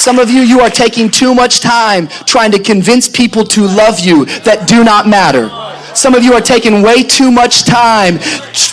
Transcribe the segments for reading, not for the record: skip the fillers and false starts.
Some of you, you are taking too much time trying to convince people to love you that do not matter. Some of you are taking way too much time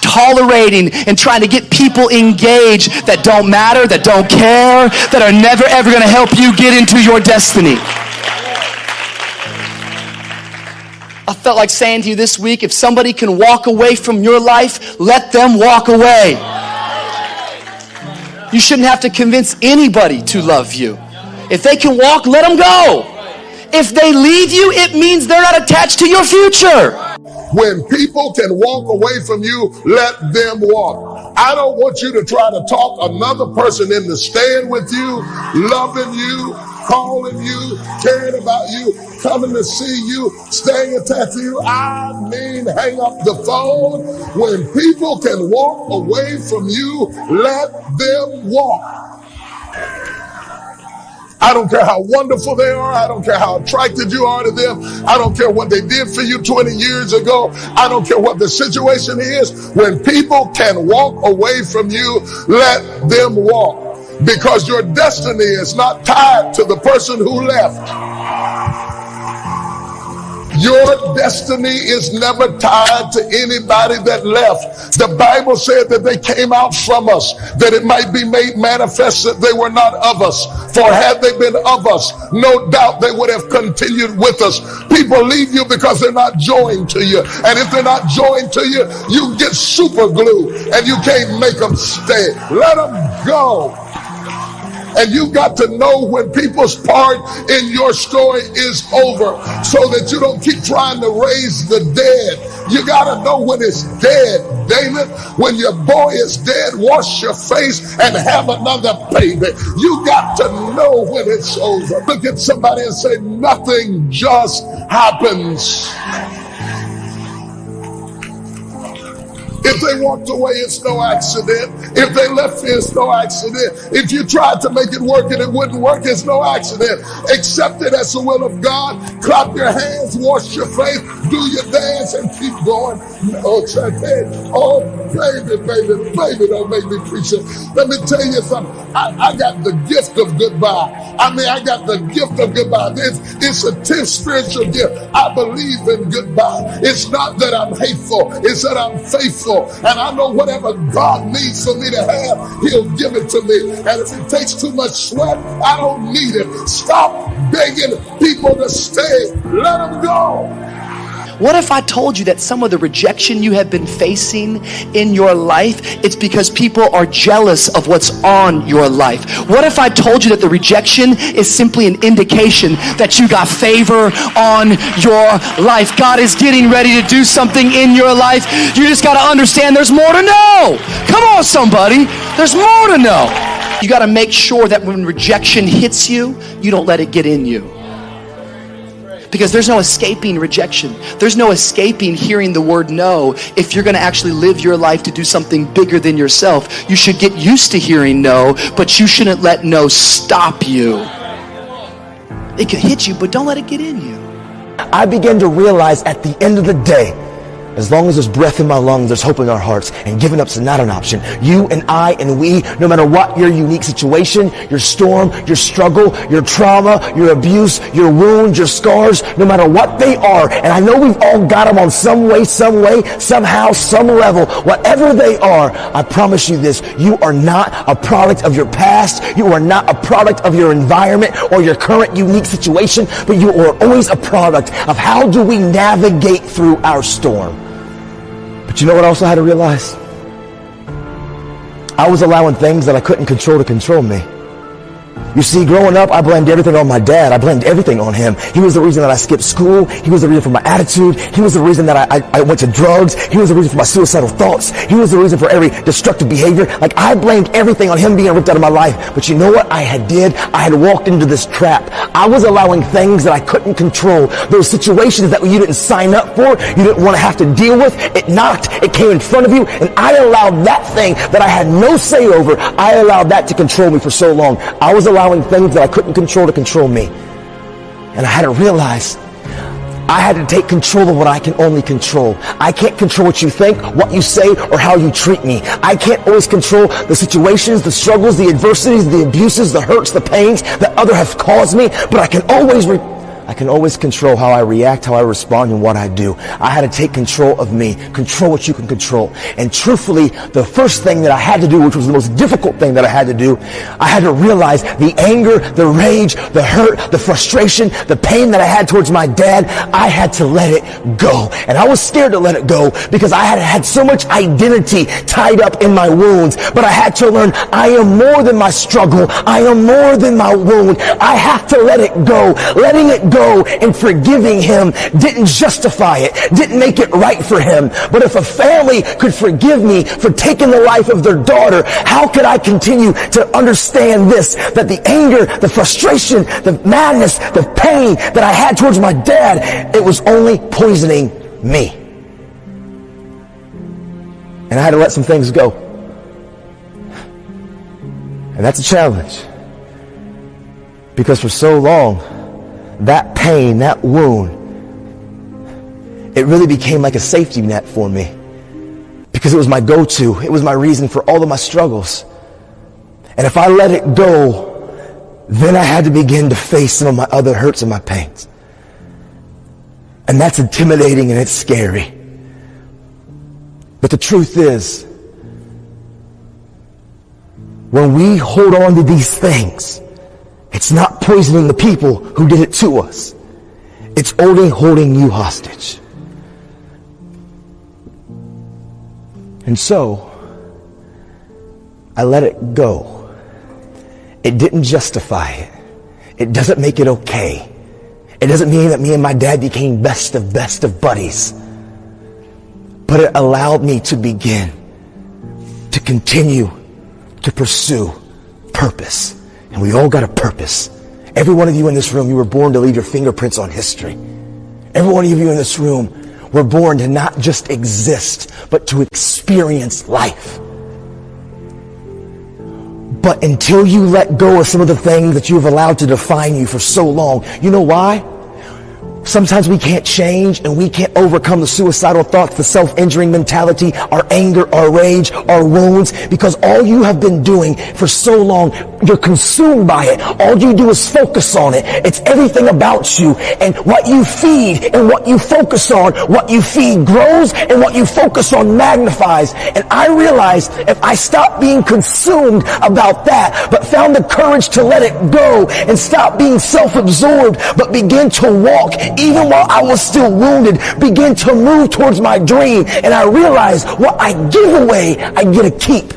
tolerating and trying to get people engaged that don't matter, that don't care, that are never ever going to help you get into your destiny. I felt like saying to you this week, if somebody can walk away from your life, let them walk away. You shouldn't have to convince anybody to love you. If they can walk, let them go. If they leave you, it means they're not attached to your future. When people can walk away from you, let them walk. I don't want you to try to talk another person into staying with you, loving you, calling you, caring about you, coming to see you, staying attached to you. I mean, hang up the phone. When people can walk away from you, let them walk. I don't care how wonderful they are. I don't care how attracted you are to them. I don't care what they did for you 20 years ago. I don't care what the situation is. When people can walk away from you, let them walk. Because your destiny is not tied to the person who left. Your destiny is never tied to anybody that left. The Bible said that they came out from us, that it might be made manifest that they were not of us. For had they been of us, no doubt they would have continued with us. People leave you because they're not joined to you. And if they're not joined to you, you get super glue and you can't make them stay. Let them go. And you got to know when people's part in your story is over so that you don't keep trying to raise the dead. You got to know when it's dead, David. When your boy is dead, wash your face and have another baby. You got to know when it's over. Look at somebody and say, nothing just happens. If they walked away, it's no accident. If they left you, it's no accident. If you tried to make it work and it wouldn't work, it's no accident. Accept it as the will of God. Clap your hands, wash your face, do your dance, and keep going. Oh, baby, don't make me preach it. Let me tell you something. I got the gift of goodbye. I got the gift of goodbye. It's a 10th spiritual gift. I believe in goodbye. It's not that I'm hateful. It's that I'm faithful. And I know whatever God needs for me to have, he'll give it to me. And if it takes too much sweat, I don't need it. Stop begging people to stay. Let them go. What if I told you that some of the rejection you have been facing in your life, it's because people are jealous of what's on your life? What if I told you that the rejection is simply an indication that you got favor on your life? God is getting ready to do something in your life. You just got to understand there's more to know. Come on, somebody. There's more to know. You got to make sure that when rejection hits you, you don't let it get in you. Because there's no escaping rejection. There's no escaping hearing the word no. If you're going to actually live your life to do something bigger than yourself, you should get used to hearing no, but you shouldn't let no stop you. It can hit you, but don't let it get in you. I began to realize at the end of the day, as long as there's breath in my lungs, there's hope in our hearts, and giving up's not an option. You and I and we, no matter what your unique situation, your storm, your struggle, your trauma, your abuse, your wounds, your scars, no matter what they are, and I know we've all got them on some way, somehow, some level, whatever they are, I promise you this, you are not a product of your past, you are not a product of your environment or your current unique situation, but you are always a product of how do we navigate through our storm. But you know what I also had to realize? I was allowing things that I couldn't control to control me. You see, growing up, I blamed everything on my dad. I blamed everything on him. He was the reason that I skipped school. He was the reason for my attitude. He was the reason that I went to drugs. He was the reason for my suicidal thoughts. He was the reason for every destructive behavior. Like, I blamed everything on him being ripped out of my life. But you know what I had walked into this trap. I was allowing things that I couldn't control. Those situations that you didn't sign up for, you didn't want to have to deal with. It knocked, it came in front of you, and I allowed that thing that I had no say over, I allowed that to control me for so long. I was allowing things that I couldn't control to control me. And I had to realize I had to take control of what I can only control. I can't control what you think, what you say, or how you treat me. I can't always control the situations, the struggles, the adversities, the abuses, the hurts, the pains that others have caused me, but I can always control how I react, how I respond, and what I do. I had to take control of me, control what you can control. And truthfully, the first thing that I had to do, which was the most difficult thing that I had to do, I had to realize the anger, the rage, the hurt, the frustration, the pain that I had towards my dad, I had to let it go. And I was scared to let it go because I had so much identity tied up in my wounds. But I had to learn I am more than my struggle. I am more than my wound. I have to let it go. Letting it go and forgiving him didn't justify it, didn't make it right for him. But if a family could forgive me for taking the life of their daughter, how could I continue to understand this, that the anger, the frustration, the madness, the pain that I had towards my dad, it was only poisoning me. And I had to let some things go. And that's a challenge. Because for so long, that pain, that wound, it really became like a safety net for me. Because it was my go-to. It was my reason for all of my struggles. And if I let it go, then I had to begin to face some of my other hurts and my pains. And that's intimidating and it's scary. But the truth is, when we hold on to these things, it's not poisoning the people who did it to us. It's only holding you hostage. And so, I let it go. It didn't justify it. It doesn't make it okay. It doesn't mean that me and my dad became best of buddies. But it allowed me to begin to continue to pursue purpose. And we all got a purpose. Every one of you in this room, you were born to leave your fingerprints on history. Every one of you in this room were born to not just exist, but to experience life. But until you let go of some of the things that you've allowed to define you for so long, you know why? Sometimes we can't change and we can't overcome the suicidal thoughts, the self-injuring mentality, our anger, our rage, our wounds, because all you have been doing for so long, you're consumed by it. All you do is focus on it. It's everything about you. And what you feed and what you focus on, what you feed grows and what you focus on magnifies. And I realized if I stopped being consumed about that, but found the courage to let it go and stop being self-absorbed, but begin to walk even while I was still wounded, begin to move towards my dream. And I realized what I give away, I get to keep.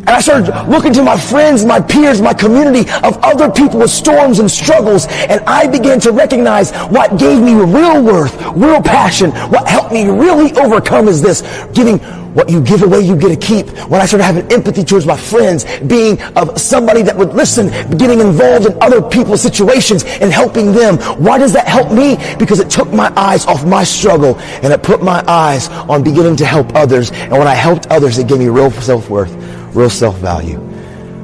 And I started looking to my friends, my peers, my community of other people with storms and struggles. And I began to recognize what gave me real worth, real passion. What helped me really overcome is this: giving. What you give away, you get to keep. When I started having empathy towards my friends, being of somebody that would listen, getting involved in other people's situations and helping them. Why does that help me? Because it took my eyes off my struggle and it put my eyes on beginning to help others. And when I helped others, it gave me real self-worth, real self-value.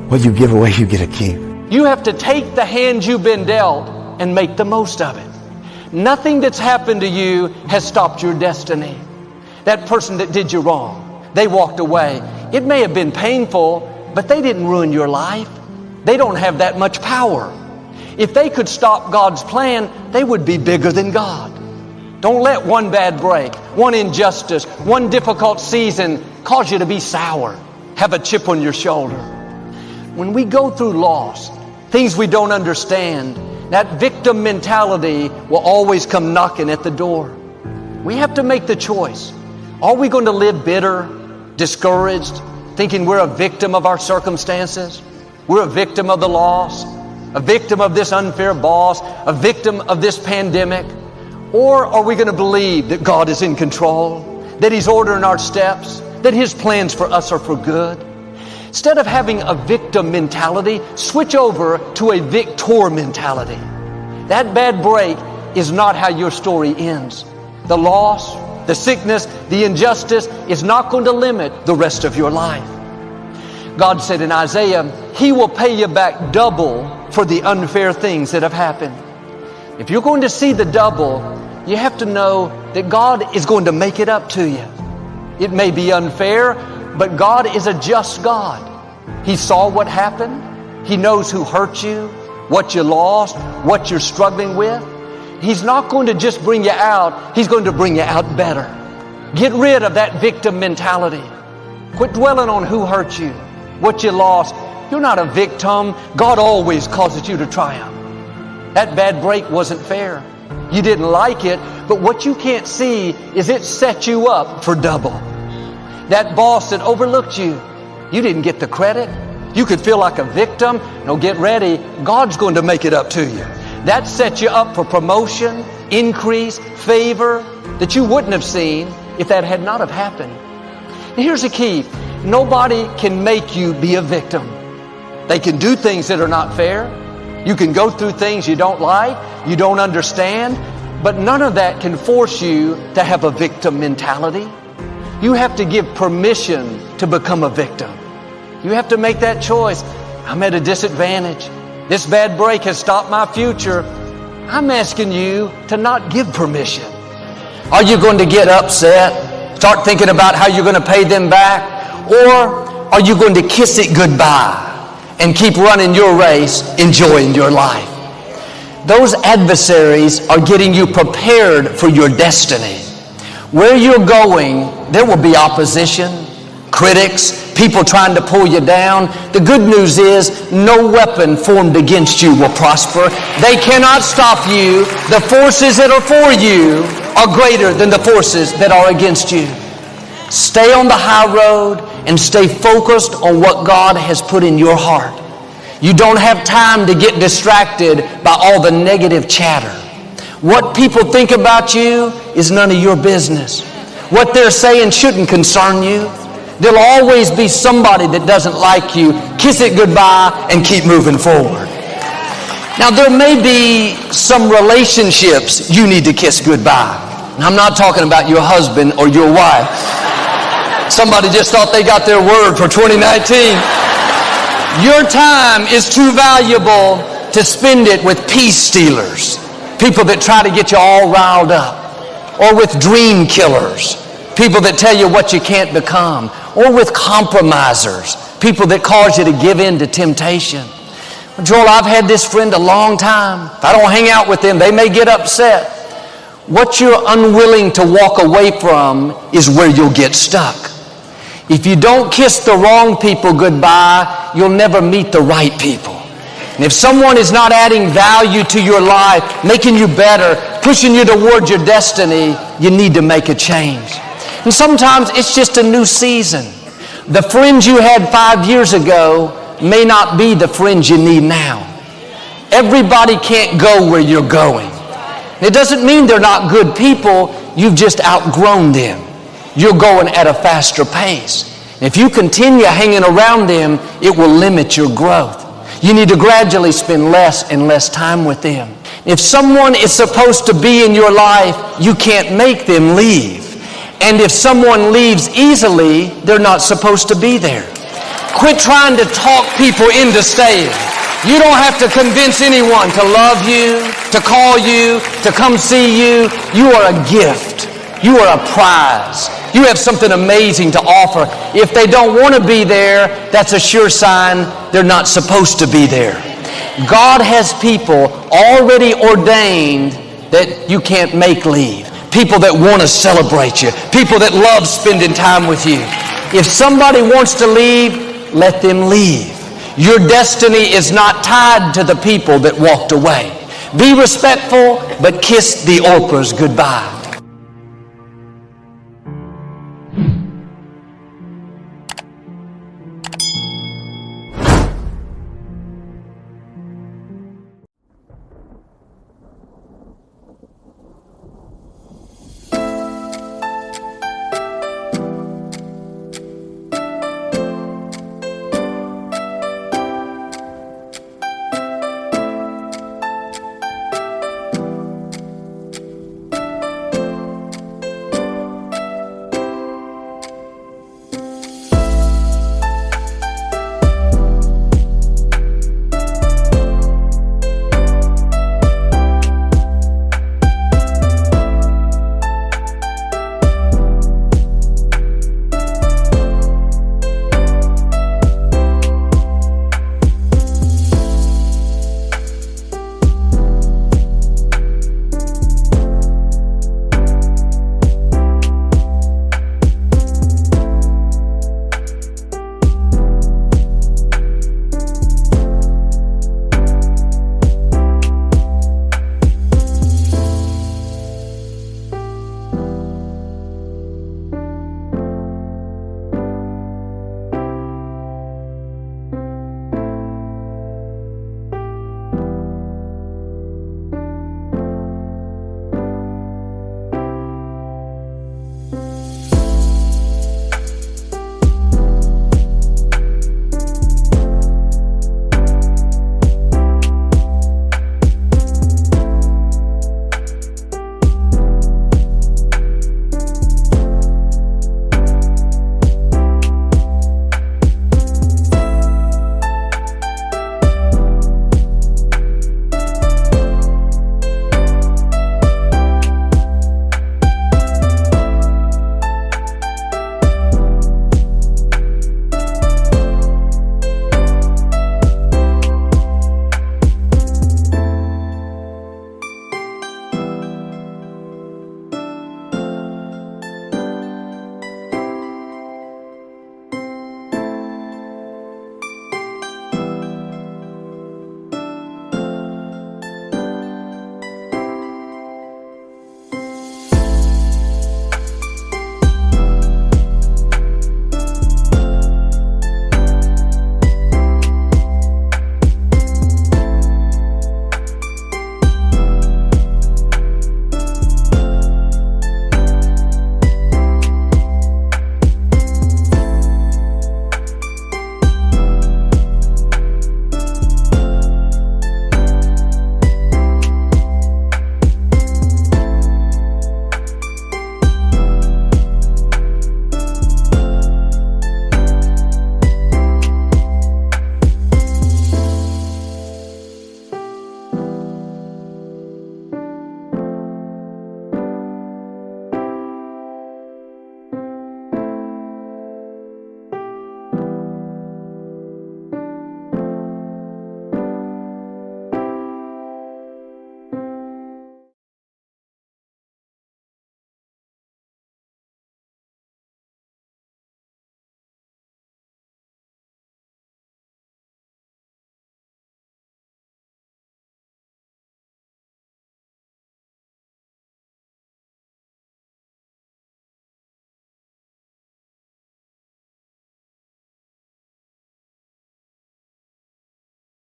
What you give away, you get to keep. You have to take the hand you've been dealt and make the most of it. Nothing that's happened to you has stopped your destiny. That person that did you wrong, they walked away. It may have been painful, but they didn't ruin your life. They don't have that much power. If they could stop God's plan, they would be bigger than God. Don't let one bad break, one injustice, one difficult season cause you to be sour, have a chip on your shoulder. When we go through loss, things we don't understand, that victim mentality will always come knocking at the door. We have to make the choice. Are we going to live bitter, discouraged, thinking we're a victim of our circumstances? We're a victim of the loss, a victim of this unfair boss, a victim of this pandemic? Or are we going to believe that God is in control, that He's ordering our steps, that His plans for us are for good? Instead of having a victim mentality, switch over to a victor mentality. That bad break is not how your story ends. The loss, the sickness, the injustice is not going to limit the rest of your life. God said in Isaiah, He will pay you back double for the unfair things that have happened. If you're going to see the double, you have to know that God is going to make it up to you. It may be unfair, but God is a just God. He saw what happened. He knows who hurt you, what you lost, what you're struggling with. He's not going to just bring you out. He's going to bring you out better. Get rid of that victim mentality. Quit dwelling on who hurt you, what you lost. You're not a victim. God always causes you to triumph. That bad break wasn't fair. You didn't like it, but what you can't see is it set you up for double. That boss that overlooked you, you didn't get the credit. You could feel like a victim. No, get ready. God's going to make it up to you. That set you up for promotion, increase, favor that you wouldn't have seen if that had not have happened. And here's the key. Nobody can make you be a victim. They can do things that are not fair. You can go through things you don't like, you don't understand, but none of that can force you to have a victim mentality. You have to give permission to become a victim. You have to make that choice. I'm at a disadvantage. This bad break has stopped my future. I'm asking you to not give permission. Are you going to get upset? Start thinking about how you're going to pay them back? Or are you going to kiss it goodbye and keep running your race, enjoying your life? Those adversaries are getting you prepared for your destiny. Where you're going, there will be opposition, critics, people trying to pull you down. The good news is no weapon formed against you will prosper. They cannot stop you. The forces that are for you are greater than the forces that are against you. Stay on the high road and stay focused on what God has put in your heart. You don't have time to get distracted by all the negative chatter. What people think about you is none of your business. What they're saying shouldn't concern you. There'll always be somebody that doesn't like you. Kiss it goodbye and keep moving forward. Now, there may be some relationships you need to kiss goodbye. And I'm not talking about your husband or your wife. Somebody just thought they got their word for 2019. Your time is too valuable to spend it with peace stealers, people that try to get you all riled up, or with dream killers, people that tell you what you can't become, or with compromisers, people that cause you to give in to temptation. Joel, I've had this friend a long time. If I don't hang out with them, they may get upset. What you're unwilling to walk away from is where you'll get stuck. If you don't kiss the wrong people goodbye, you'll never meet the right people. And if someone is not adding value to your life, making you better, pushing you towards your destiny, you need to make a change. And sometimes it's just a new season. The friends you had 5 years ago may not be the friends you need now. Everybody can't go where you're going. It doesn't mean they're not good people. You've just outgrown them. You're going at a faster pace. And if you continue hanging around them, it will limit your growth. You need to gradually spend less and less time with them. If someone is supposed to be in your life, you can't make them leave. And if someone leaves easily, they're not supposed to be there. Quit trying to talk people into staying. You don't have to convince anyone to love you, to call you, to come see you. You are a gift. You are a prize. You have something amazing to offer. If they don't want to be there, that's a sure sign they're not supposed to be there. God has people already ordained that you can't make leave. People that want to celebrate you. People that love spending time with you. If somebody wants to leave, let them leave. Your destiny is not tied to the people that walked away. Be respectful, but kiss the Orpahs goodbye.